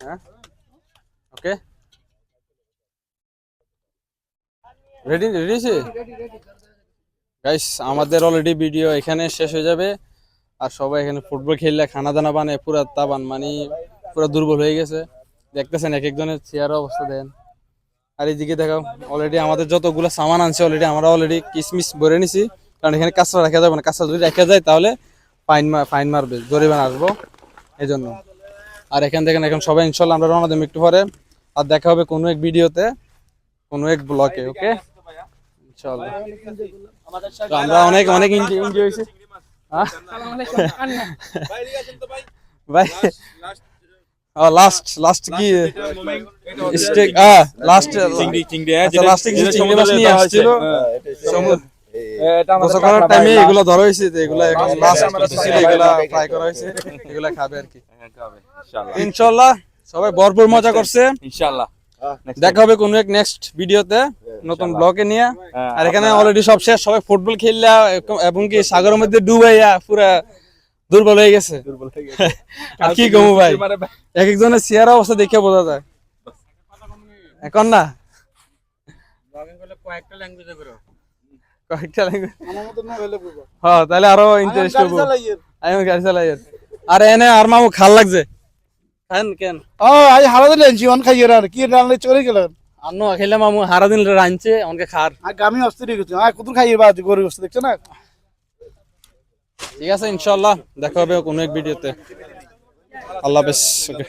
হ্যাঁ okay ready ready আছে guys আমাদের অলরেডি ভিডিও এখানে শেষ হয়ে যাবে আর সবাই এখানে ফুটবল খেললে খানা দানা বানায় পুরা তাবান মানে পুরা দুর্বল হয়ে গেছে দেখতেছেন এক একজনের চেয়ারের অবস্থা দেন আর এইদিকে দেখাও অলরেডি আমাদের যতগুলো সামান আনছে অলরেডি আমরা অলরেডি কিসমিস ভরে নিছি কারণ এখানে কাঁচরা রাখা যাবে না কাঁচরা যদি রাখা যায় তাহলে ফাইন মারবে জরিমানা আসবো এই জন্য আর এখান থেকে এখন সবাই ইনশাল্লাহ আমরা রওনা দেবো একটু পরে আর দেখা হবে কোনো এক ভিডিওতে কোনো এক ব্লকে ওকে ইনশাল্লাহ তো আমরা অনেক অনেক এনজয় হয়েছে ভাই লাস্ট কি স্টেক লাস্ট চিংড়ি আচ্ছা লাস্টে কিছু চিংড়ি মাছ নিয়ে আসছিল গোসল করার টাইমে এগুলো ধরা হয়েছে এগুলো এখন লাস্ট ছিল এগুলো ফ্রাই করা হয়েছে এগুলো খাবে আর কি ইনশাআল্লাহ সবাই ভরপুর মজা করছে ইনশাআল্লাহ দেখা হবে কোনো এক নেক্সট ভিডিওতে নতুন ব্লগে নিয়ে আর এখানে অলরেডি সব শেষ সবাই ফুটবল খেললা এবং কি সাগরের মধ্যে ডুবাইয়া পুরা দুর্বল হয়ে গেছে আর কি গমু ভাই এক একজনের চেয়ার অবস্থা দেখে বোঝা যায় এখন না কয়েকটা ল্যাঙ্গুয়েজে হ্যাঁ তাহলে আরো ইন্টারেস্ট হবো আমি গাড়ি চালাই আর এনে আর মামু খাল লাগছে কেন আজ হারা দিলেন জীবন খাইয়ে আর কি রান্না চলে গেলেন আন্ন খেলে মামু হারা দিন রাঁধছে অনেকে খার আমি অস্থির গেছি কত খাইয়ে বা গরু অবস্থা দেখছো না ঠিক আছে ইনশাআল্লাহ দেখা হবে কোনো এক ভিডিওতে আল্লাহ হাফেজ ওকে